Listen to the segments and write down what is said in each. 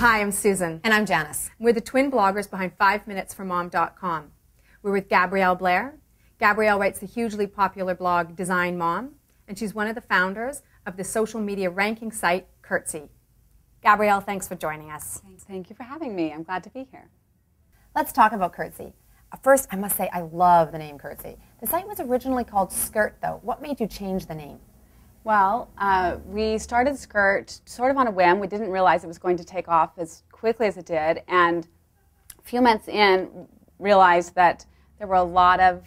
Hi, I'm Susan. And I'm Janice. We're the twin bloggers behind 5minutesformom.com. We're with Gabrielle Blair. Gabrielle writes the hugely popular blog Design Mom, and she's one of the founders of the social media ranking site Curtsy. Gabrielle, thanks for joining us. Thank you for having me. I'm glad to be here. Let's talk about Curtsy. First, I must say I love the name Curtsy. The site was originally called Skirt, though. What made you change the name? Well, we started Skirt sort of on a whim. We didn't realize it was going to take off as quickly as it did, and a few months in, realized that there were a lot of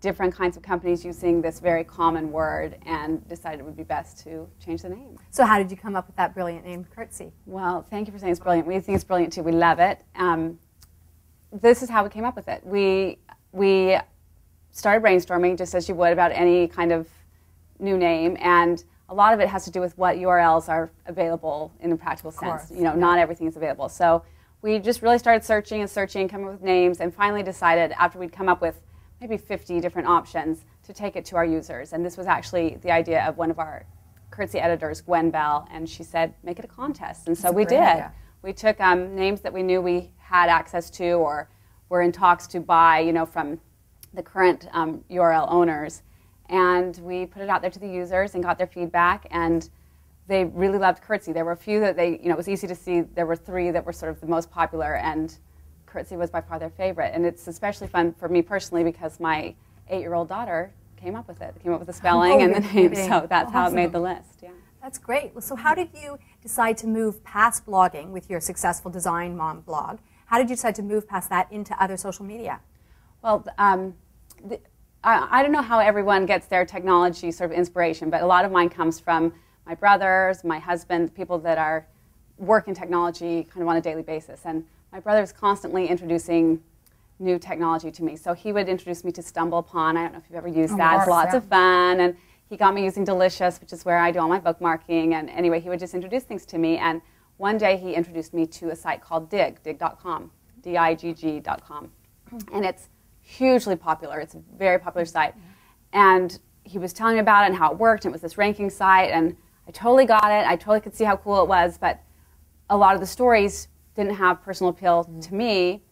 different kinds of companies using this very common word, and decided it would be best to change the name. So how did you come up with that brilliant name, Curtsy? Well, thank you for saying it's brilliant. We think it's brilliant too. We love it. This is how we came up with it. We started brainstorming, just as you would about any kind of new name, and a lot of it has to do with what URLs are available in a practical sense. You know, not everything is available. So we just really started searching and searching, coming up with names, and finally decided, after we'd come up with maybe 50 different options, to take it to our users. And this was actually the idea of one of our Curtsy editors, Gwen Bell, and she said, make it a contest. And so we did. Idea. We took names that we knew we had access to or were in talks to buy, you know, from the current URL owners, and we put it out there to the users and got their feedback, and they really loved Curtsy. There were a few that they, you know, it was easy to see. There were 3 that were sort of the most popular, and Curtsy was by far their favorite. And it's especially fun for me personally because my 8-year-old daughter came up with it. Came up with the spelling and the name, so that's how it made the list. Yeah. That's great. Well, so how did you decide to move past blogging with your successful Design Mom blog? How did you decide to move past that into other social media? Well, I don't know how everyone gets their technology sort of inspiration, but a lot of mine comes from my brothers, my husband, people that work in technology kind of on a daily basis. And my brother is constantly introducing new technology to me. So he would introduce me to StumbleUpon. I don't know if you've ever used that. It's lots of fun. And he got me using Delicious, which is where I do all my bookmarking. And anyway, he would just introduce things to me. And one day he introduced me to a site called dig.com, digg.com. And it's hugely popular. It's a very popular site. And he was telling me about it and how it worked. And it was this ranking site. And I totally got it. I totally could see how cool it was. But a lot of the stories didn't have personal appeal to me.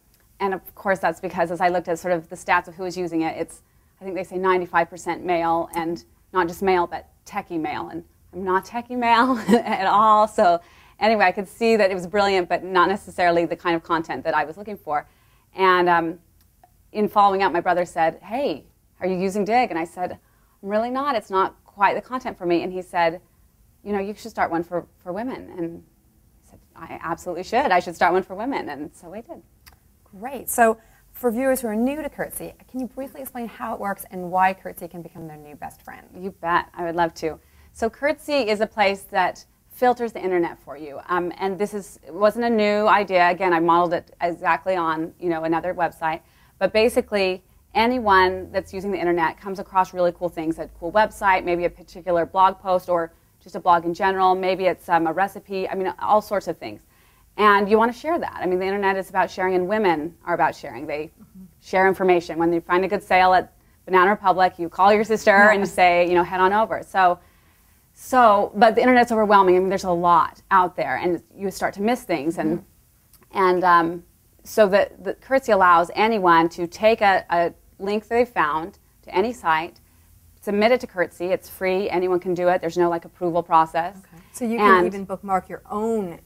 And of course, that's because as I looked at sort of the stats of who was using it, I think they say 95% male, and not just male, but techie male. And I'm not techie male at all. So anyway, I could see that it was brilliant, but not necessarily the kind of content that I was looking for. And in following up, my brother said, hey, are you using Dig? And I said, I'm really not. It's not quite the content for me. And he said, you know, you should start one for women. And I said, I absolutely should. I should start one for women. And so I did. Great. So for viewers who are new to Curtsy, can you briefly explain how it works and why Curtsy can become their new best friend? You bet. I would love to. So Curtsy is a place that filters the internet for you. And this wasn't a new idea. Again, I modeled it exactly on, you know, another website. But basically, anyone that's using the internet comes across really cool things, a cool website, maybe a particular blog post, or just a blog in general. Maybe it's a recipe. I mean, all sorts of things. And you want to share that. I mean, the internet is about sharing, and women are about sharing. They share information. When you find a good sale at Banana Republic, you call your sister and you say, you know, head on over. But the internet's overwhelming. I mean, there's a lot out there, and you start to miss things. So the Curtsy allows anyone to take a link that they found to any site, submit it to Curtsy. It's free. Anyone can do it. There's no approval process. Okay. So you can even bookmark your own.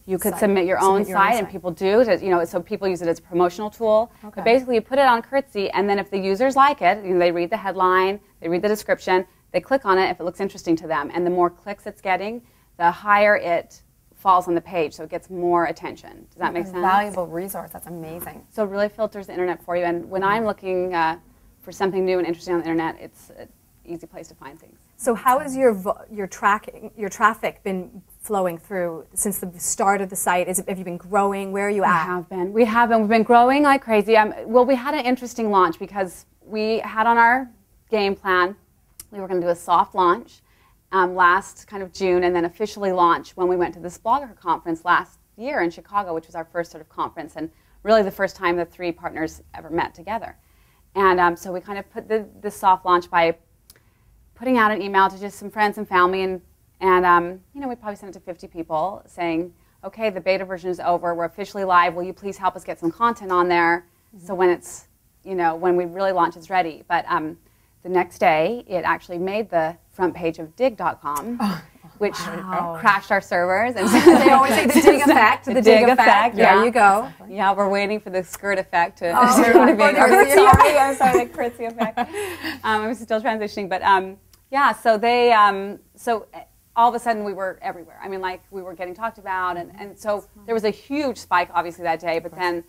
You could submit your own site, and people do. So people use it as a promotional tool. Okay. But basically, you put it on Curtsy, and then if the users like it, you know, they read the headline, they read the description, they click on it if it looks interesting to them. And the more clicks it's getting, the higher it falls on the page, so it gets more attention. Does that make sense? Valuable resource. That's amazing. So it really filters the internet for you. And when I'm looking for something new and interesting on the internet, it's an easy place to find things. So how has your traffic been flowing through since the start of the site? Have you been growing? Where are you at? We have been. We've been growing like crazy. Well, we had an interesting launch because we had on our game plan, we were going to do a soft launch last kind of June, and then officially launch when we went to this blogger conference last year in Chicago, which was our first sort of conference, and really the first time the 3 partners ever met together. And so we kind of put the soft launch by putting out an email to just some friends and family, and you know, we probably sent it to 50 people saying, okay, the beta version is over. We're officially live. Will you please help us get some content on there? So when it's, when we really launch, it's ready. But the next day, it actually made the front page of dig.com, which crashed our servers. And they always say the dig effect. The dig effect. There you go. Yeah, we're waiting for the skirt effect to sorry, I'm sorry, the curtsy effect. I'm still transitioning, but so they, so all of a sudden we were everywhere. I mean, like we were getting talked about, and so there was a huge spike, obviously, that day. But then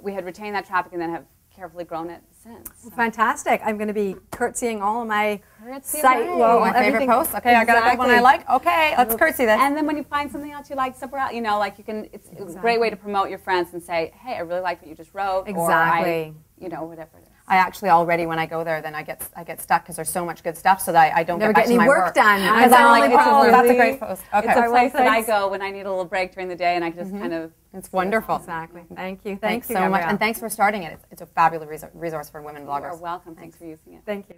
we had retained that traffic, and then have carefully grown it since. So. Fantastic. I'm going to be curtsying all of my site. Well, my favorite posts. Okay, I got one I like. Okay, let's curtsy this. And then when you find something else you like somewhere else, like you can, it's a great way to promote your friends and say, hey, I really like what you just wrote. Exactly. Or whatever it is. I actually already, when I go there, then I get stuck because there's so much good stuff, so that I don't get back to my work done. Because I'm like, that's a great post. Okay. It's a place that I go when I need a little break during the day, and I can just kind of. It's wonderful. Exactly. Thank you. Thanks so much, and thanks for starting it. It's a fabulous resource for women bloggers. You're welcome. Thanks for using it. Thank you.